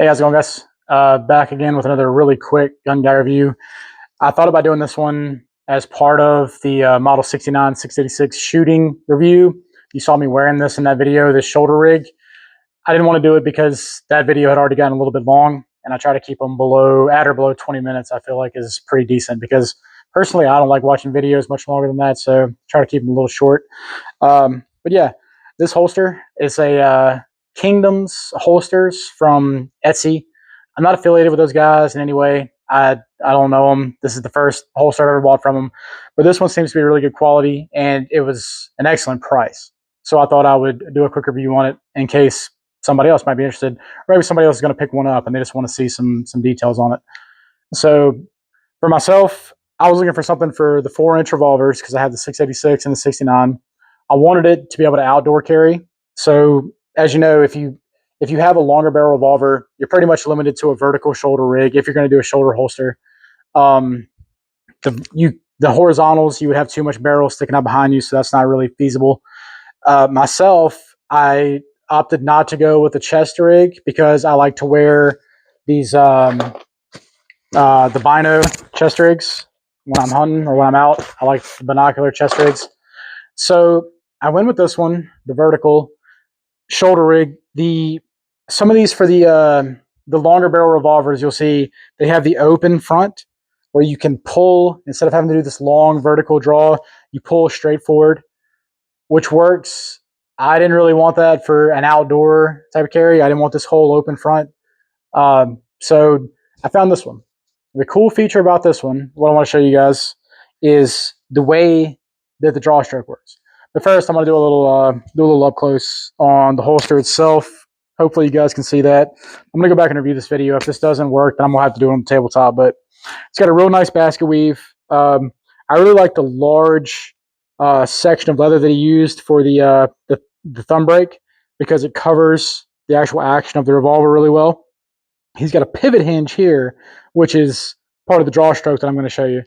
Hey, how's it going, guys? Back again with another really quick gun guy review. I thought about doing this one as part of the Model 69-686 shooting review. You saw me wearing this in that video, this shoulder rig. I didn't want to do it because that video had already gotten a little bit long, and I try to keep them at or below 20 minutes. I feel like is pretty decent because personally, I don't like watching videos much longer than that, so try to keep them a little short. But yeah, this holster is a Kingdom's holsters from Etsy. I'm not affiliated with those guys in any way. I don't know them. This is the first holster I've ever bought from them, but this one seems to be really good quality, and it was an excellent price. So I thought I would do a quick review on it in case somebody else might be interested, or maybe somebody else is going to pick one up and they just want to see some details on it. So for myself, I was looking for something for the 4-inch revolvers because I had the 686 and the 69. I wanted it to be able to outdoor carry. So as you know, if you have a longer barrel revolver, you're pretty much limited to a vertical shoulder rig if you're going to do a shoulder holster. The horizontals, you would have too much barrel sticking out behind you, so that's not really feasible. Myself, I opted not to go with the chest rig because I like to wear these the bino chest rigs when I'm hunting or when I'm out. I like the binocular chest rigs. So I went with this one, the vertical shoulder rig. Some of these for the longer barrel revolvers, you'll see they have the open front where you can pull instead of having to do this long vertical draw. You pull straight forward, which works. I didn't really want that for an outdoor type of carry. I didn't want this whole open front. So I found this one. The cool feature about this one, what I want to show you guys, is the way that the drawstroke works. But first, I'm going to do a little up close on the holster itself. Hopefully, you guys can see that. I'm going to go back and review this video. If this doesn't work, then I'm going to have to do it on the tabletop. But it's got a real nice basket weave. I really like the large section of leather that he used for the thumb brake because it covers the actual action of the revolver really well. He's got a pivot hinge here, which is part of the drawstroke that I'm going to show you.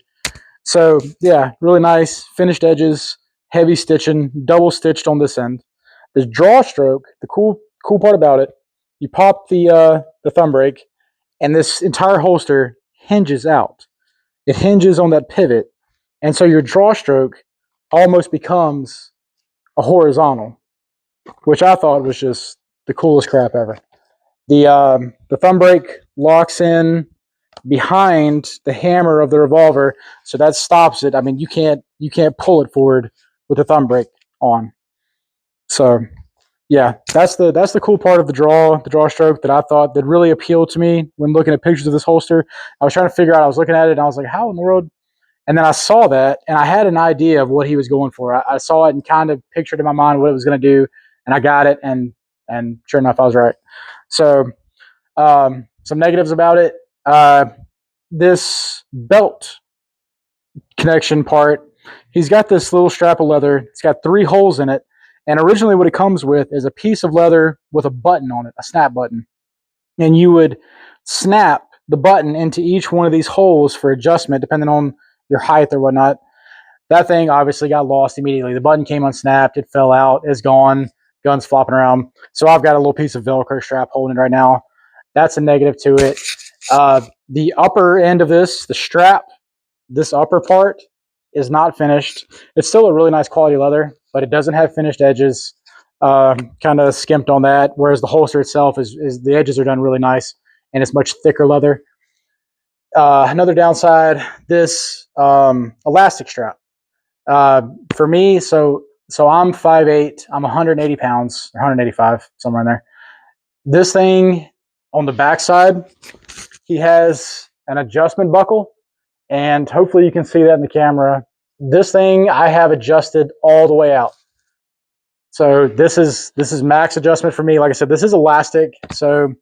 So yeah, really nice finished edges, heavy stitching, double stitched on this end. This drawstroke, the cool part about it, you pop the thumb brake, and this entire holster hinges out. It hinges on that pivot, and so your drawstroke almost becomes a horizontal, which I thought was just the coolest crap ever. The thumb brake locks in behind the hammer of the revolver, so that stops it. I mean, you can't pull it forward with the thumb brake on. So yeah, that's the cool part of the drawstroke that I thought that really appealed to me when looking at pictures of this holster. I was trying to figure out, I was looking at it and I was like, how in the world? And then I saw that and I had an idea of what he was going for. I saw it and kind of pictured in my mind what it was going to do, and I got it, and sure enough, I was right. So some negatives about it. This belt connection part, he's got this little strap of leather. It's got 3 holes in it. And originally what it comes with is a piece of leather with a button on it, a snap button. And you would snap the button into each one of these holes for adjustment, depending on your height or whatnot. That thing obviously got lost immediately. The button came unsnapped. It fell out. It's gone. Gun's flopping around. So I've got a little piece of Velcro strap holding it right now. That's a negative to it. The upper end of this, the strap, this upper part is not finished. It's still a really nice quality leather, but it doesn't have finished edges. Kind of skimped on that, whereas the holster itself is the edges are done really nice, and it's much thicker leather. Another downside, this elastic strap. For me, so I'm 5'8", I'm 180 pounds, 185, somewhere in there. This thing on the backside, he has an adjustment buckle, and hopefully you can see that in the camera. This thing I have adjusted all the way out. So this is max adjustment for me. Like I said, this is elastic. So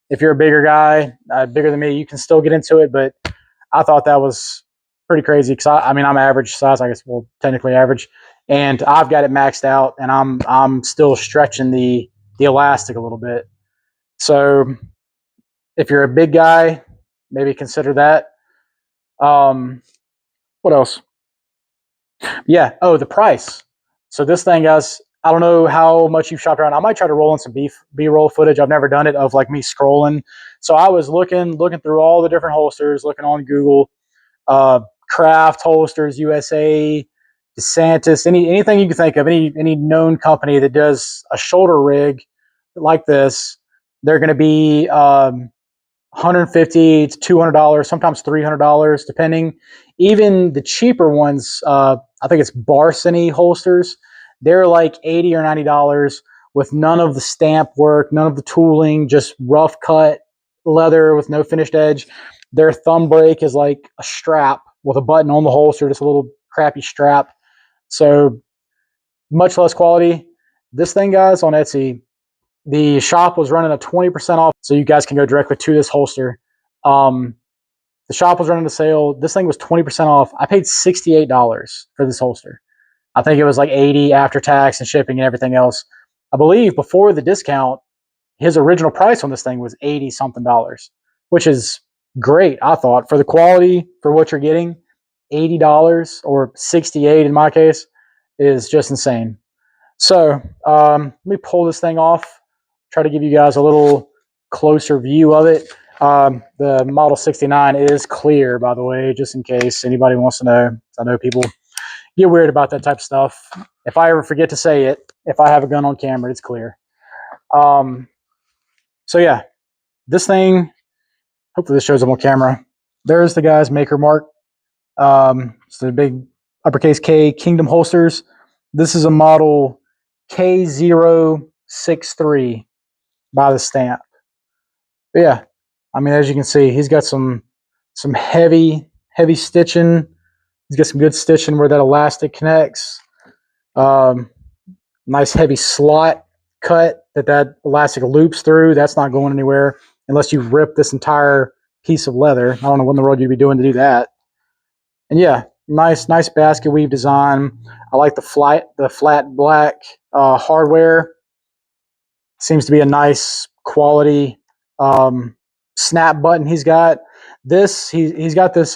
if you're a bigger guy, bigger than me, you can still get into it. But I thought that was pretty crazy because I mean, I'm average size, I guess, well, technically average, and I've got it maxed out, and I'm still stretching the elastic a little bit. So if you're a big guy, maybe consider that. What else? Yeah. Oh, the price. So this thing, guys, I don't know how much you've shopped around. I might try to roll in some B-roll footage. I've never done it of like me scrolling. So I was looking through all the different holsters, looking on Google, Craft Holsters USA, DeSantis, anything you can think of, any known company that does a shoulder rig like this. They're going to be $150 to $200, sometimes $300, depending. Even the cheaper ones, I think it's Barsany holsters. They're like $80 or $90 with none of the stamp work, none of the tooling, just rough cut leather with no finished edge. Their thumb brake is like a strap with a button on the holster, just a little crappy strap. So much less quality. This thing, guys, on Etsy, the shop was running a 20% off, so you guys can go directly to this holster. The shop was running a sale. This thing was 20% off. I paid $68 for this holster. I think it was like $80 after tax and shipping and everything else. I believe before the discount, his original price on this thing was $80 something, which is great. I thought for the quality, for what you're getting, $80 or $68 in my case is just insane. So let me pull this thing off, try to give you guys a little closer view of it. The Model 69 is clear, by the way, just in case anybody wants to know. I know people get weird about that type of stuff. If I ever forget to say it, if I have a gun on camera, it's clear. So yeah, this thing, hopefully this shows up on camera. There's the guy's maker mark. It's the big uppercase K Kingdom holsters. This is a model K063 by the stamp. But yeah, I mean, as you can see, he's got some heavy stitching. He's got some good stitching where that elastic connects. Nice heavy slot cut that elastic loops through. That's not going anywhere unless you rip this entire piece of leather. I don't know what in the world you'd be doing to do that. And yeah, nice basket weave design. I like the flat black hardware. Seems to be a nice quality snap button. He's got this. He's got this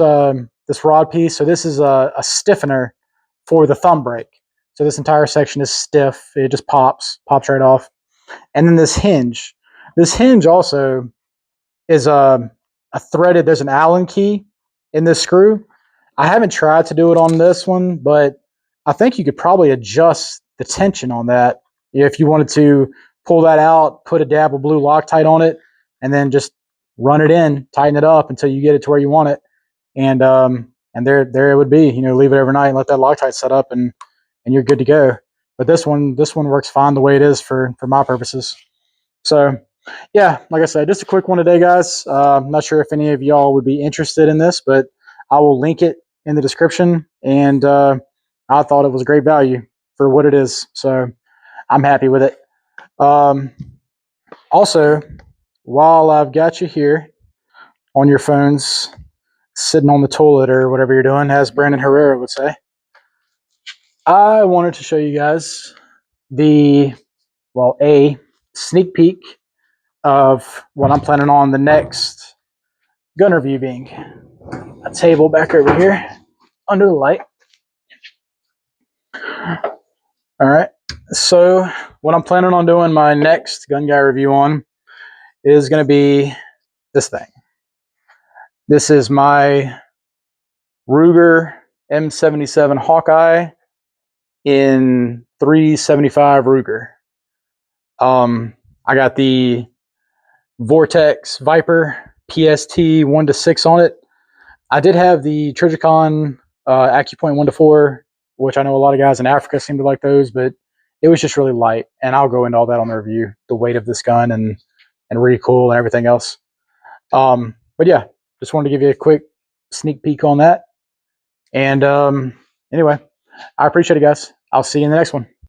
this rod piece. So this is a stiffener for the thumb brake. So this entire section is stiff. It just pops right off. And then this hinge. This hinge also is a threaded. There's an Allen key in this screw. I haven't tried to do it on this one, but I think you could probably adjust the tension on that if you wanted to pull that out, put a dab of blue Loctite on it, and then just run it in, tighten it up until you get it to where you want it, and there it would be. You know, leave it overnight and let that Loctite set up, and you're good to go. But this one works fine the way it is for my purposes. So yeah, like I said, just a quick one today, guys. I'm not sure if any of y'all would be interested in this, but I will link it in the description, and I thought it was a great value for what it is, so I'm happy with it. Also, while I've got you here on your phones, sitting on the toilet or whatever you're doing, as Brandon Herrera would say, I wanted to show you guys a sneak peek of what I'm planning on the next gun review being. A table back over here under the light. All right. So what I'm planning on doing my next gun guy review on is going to be this thing. This is my Ruger M77 Hawkeye in 375 Ruger. I got the Vortex Viper PST 1-6 on it. I did have the Trijicon AccuPoint 1-4, which I know a lot of guys in Africa seem to like those, but it was just really light, and I'll go into all that on the review, the weight of this gun and recoil and everything else. But yeah, just wanted to give you a quick sneak peek on that. And anyway, I appreciate it, guys. I'll see you in the next one.